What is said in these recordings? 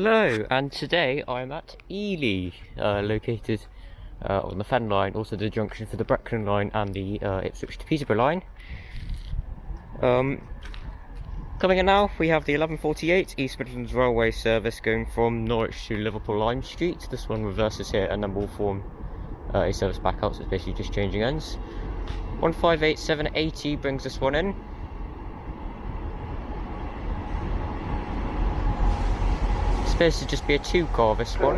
Hello, and today I'm at Ely, located on the Fen line, also the junction for the Brecon line and the Ipswich to Peterborough line. Coming in now, we have the 1148 East Midlands Railway service going from Norwich to Liverpool Lime Street. This one reverses here and then will form a service back out, so it's basically just changing ends. 158 780 brings this one in. It's supposed to just be a two-car, this one.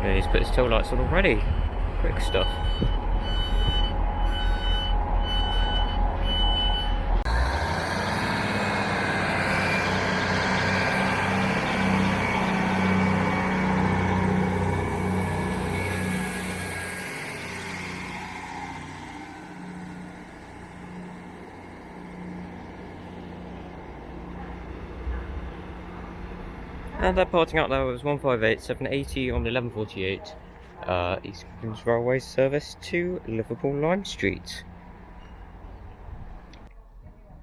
Yeah, he's put his tail lights on already. Quick stuff. And that parting out there was 158 780 on the 1148 East Midlands Railway service to Liverpool Lime Street.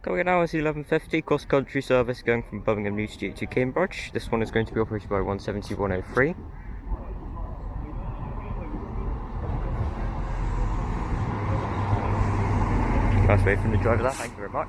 Going now is the 1150 CrossCountry service going from Birmingham New Street to Cambridge. This one is going to be operated by 170 103. Nice way from the driver there, thank you very much.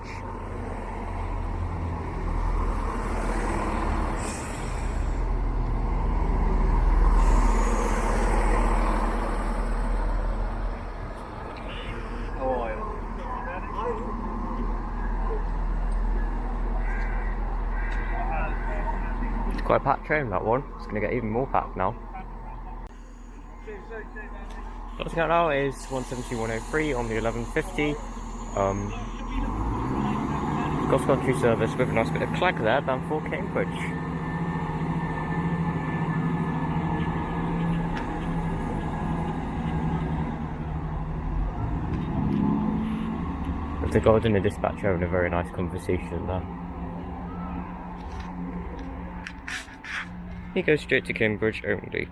Quite a packed train, that one. It's going to get even more packed now. What's out now is 170 103 on the 1150. CrossCountry service with a nice bit of clag there, bound for Cambridge. But the guard and the dispatcher having a very nice conversation there. He goes straight to Cambridge only.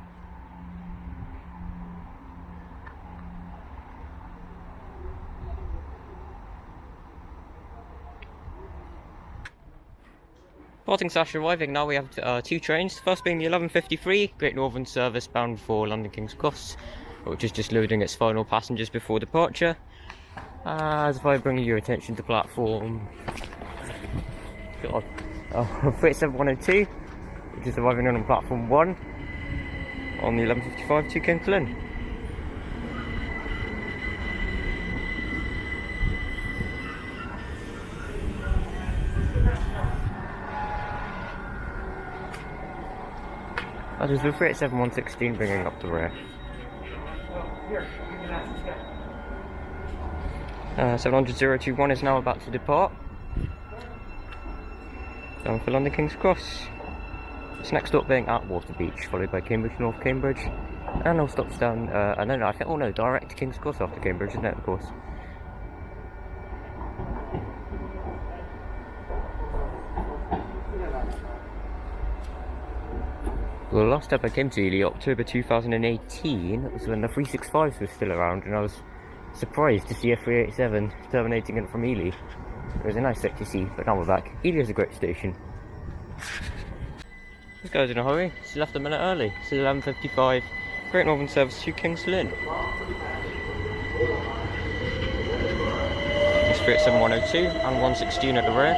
Parting slash arriving now, we have two trains. First being the 1153 Great Northern service bound for London King's Cross, which is just loading its final passengers before departure. As if I bring your attention to platform 37102. Which is arriving on platform 1 on the 1155 to King's Lynn. That is the 387116 bringing up the rear. 700 is now about to depart. Down for London King's Cross. It's next stop being at Water Beach, followed by Cambridge, North Cambridge, and all stops down, direct to King's Cross after Cambridge, isn't it, of course. Well, the last time I came to Ely, October 2018, it was when the 365s were still around, and I was surprised to see a 387 terminating in from Ely. It was a nice sight to see, but now we're back. Ely is a great station. This guy's in a hurry, he's left a minute early. This is 1155 Great Northern service to King's Lynn. It's 37102 and 116 at the rear.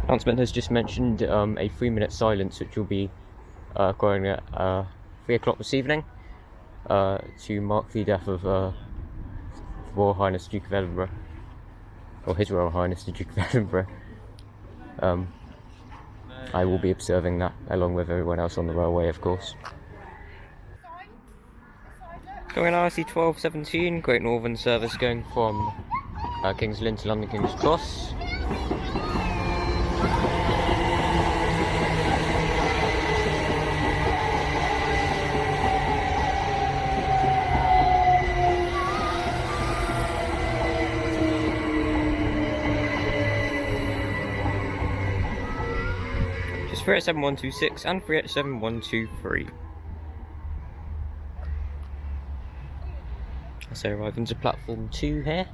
Announcement has just mentioned a 3-minute silence which will be going at 3 o'clock this evening to mark the death of Royal Highness Duke of Edinburgh, or His Royal Highness the Duke of Edinburgh. I will be observing that along with everyone else on the railway, of course. Going RC 1217 Great Northern service going from King's Lynn to London King's Cross. 387126 and 387123. So arriving to platform 2 here.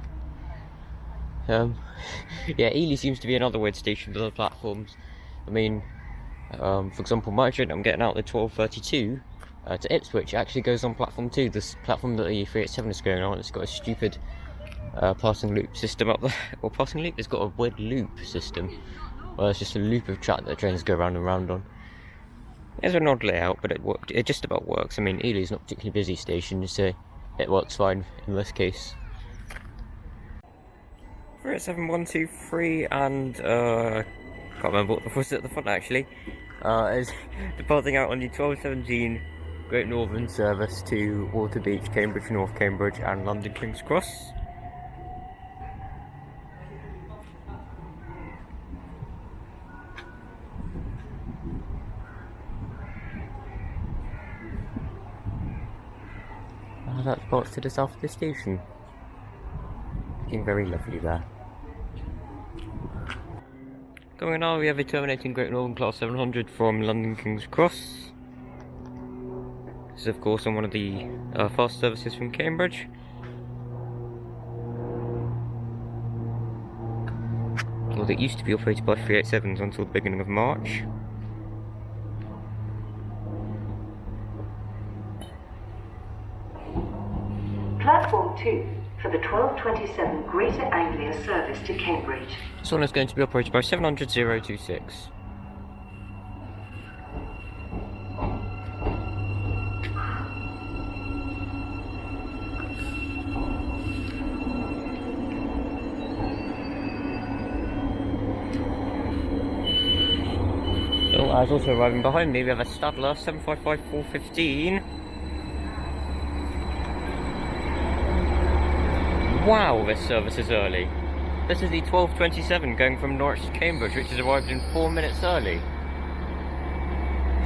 Yeah, Ely seems to be another weird station with other platforms. I mean, for example, my train I'm getting out at 12:32 to Ipswich actually goes on platform 2. This platform that the 387 is going on, it's got a stupid passing loop system up there. Or passing loop? It's got a weird loop system. Well, it's just a loop of track that the trains go round and round on. It's an odd layout, but it just about works. I mean, Ely's not a particularly busy station, so it works fine in this case. 37123 and can't remember what was at the front actually. Is departing out on the 1217 Great Northern service to Waterbeach, Cambridge, North Cambridge, and London King's Cross. That departs to the south of the station. Looking very lovely there. Going on, we have a terminating Great Northern Class 700 from London King's Cross. This is of course on one of the fast services from Cambridge. Well, it used to be operated by 387s until the beginning of March. Platform 2 for the 1227 Greater Anglia service to Cambridge. This one is going to be operated by 700-026. Oh, I was also arriving behind me. We have a Stadler 755-415. Wow, this service is early. This is the 12:27 going from Norwich to Cambridge, which has arrived in 4 minutes early.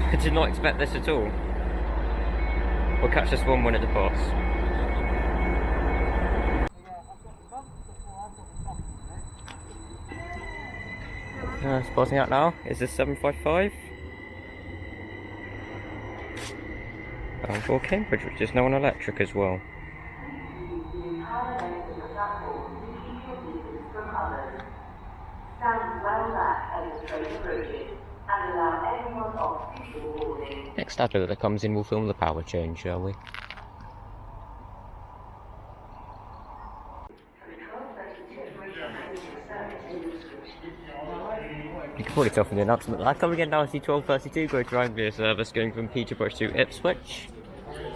I did not expect this at all. We'll catch this one when it departs. Spotting out now is this 755. Bound for Cambridge, which is now on electric as well. Next advert that comes in, we'll film the power change, shall we? You can probably tell from the announcement that coming in now is the 12:32 Greater Anglia service going from Peterborough to Ipswich.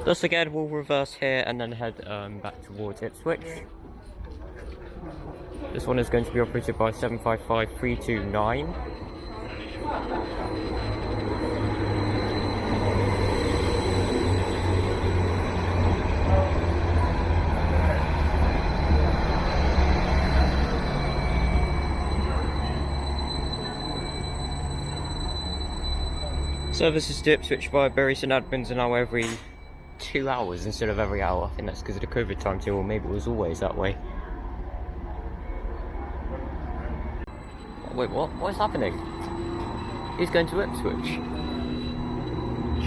Thus again, we'll reverse here and then head back towards Ipswich. This one is going to be operated by 755-329. Services to Ipswich by Bury St Edmunds are now every 2 hours instead of every hour. I think that's because of the COVID timetable, or maybe it was always that way. Wait, what? What is happening? He's going to Ipswich.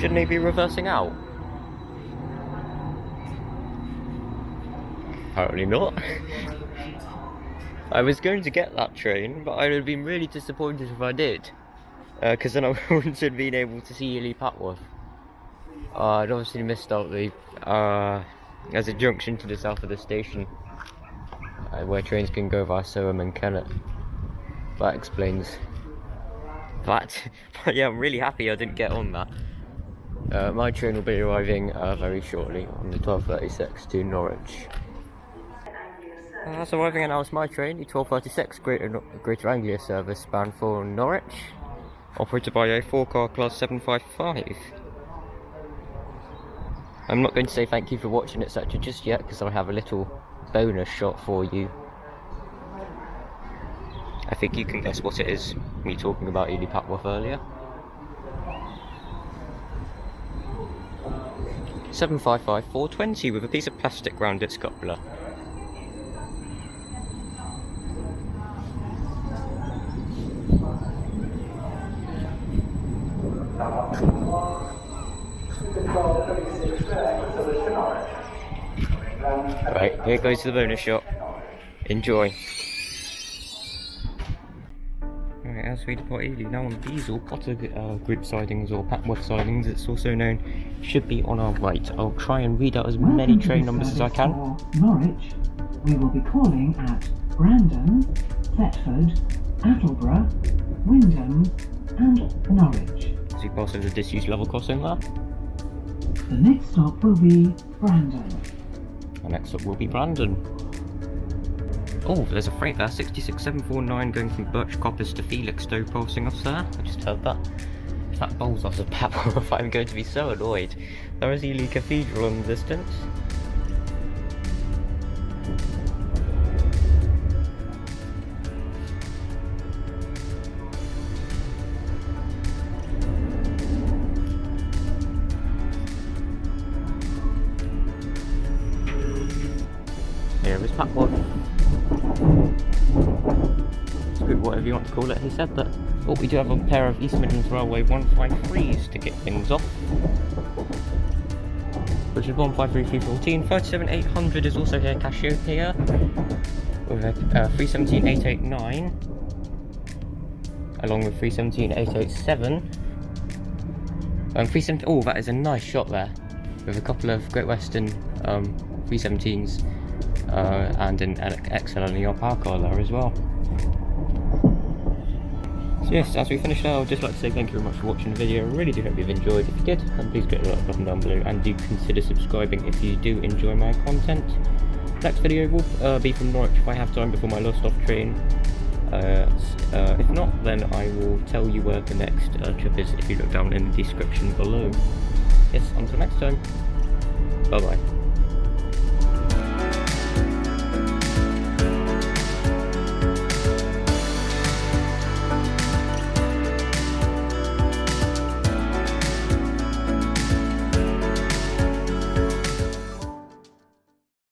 Shouldn't he be reversing out? Apparently not. I was going to get that train, but I would have been really disappointed if I did. Because then I wouldn't have been able to see Ely Papworth. I'd obviously missed out the as a junction to the south of the station, where trains can go via Soham and Kennet. That explains that. But yeah, I'm really happy I didn't get on that. My train will be arriving very shortly on the 12:36 to Norwich. That's arriving, and now it's my train, the 12:36 Greater Anglia service bound for Norwich, operated by a 4-car class 755. I'm not going to say thank you for watching etc. just yet, because I have a little bonus shot for you. I think you can guess what it is, me talking about Ely Papworth earlier. 755-420 with a piece of plastic round its coupler. Right, here goes the bonus shot. Enjoy. Right, as we depart Ely, now on diesel Potter group sidings or Papworth sidings, it's also known, should be on our right. I'll try and read out as many train numbers as I can. Norwich, we will be calling at Brandon, Thetford, Attleborough, Wymondham and Norwich. As we pass over the disused level crossing there. The next stop will be Brandon. The next stop will be Brandon. Oh, there's a freight there, 66749 going from Birch Coppice to Felixstowe passing us there. I just heard that. If that bowls us a Papworth, I'm going to be so annoyed. There is Ely Cathedral in the distance. Here is Papworth. Scoop, whatever you want to call it. He said that. Oh, we do have a pair of East Midlands Railway 153s to kick things off. Which is 153314. 37800 is also here, Cassiopeia. With a 317889. Along with 317887. 370. Oh, that is a nice shot there. With a couple of Great Western 317s. And an excellent in your power car there as well. So yes, as we finish now, I'd just like to say thank you very much for watching the video. I really do hope you've enjoyed. If you did, then please click the like button down below and do consider subscribing if you do enjoy my content. Next video will be from Norwich if I have time before my lost off train. If not, then I will tell you where the next trip is if you look down in the description below. Yes, until next time, bye bye.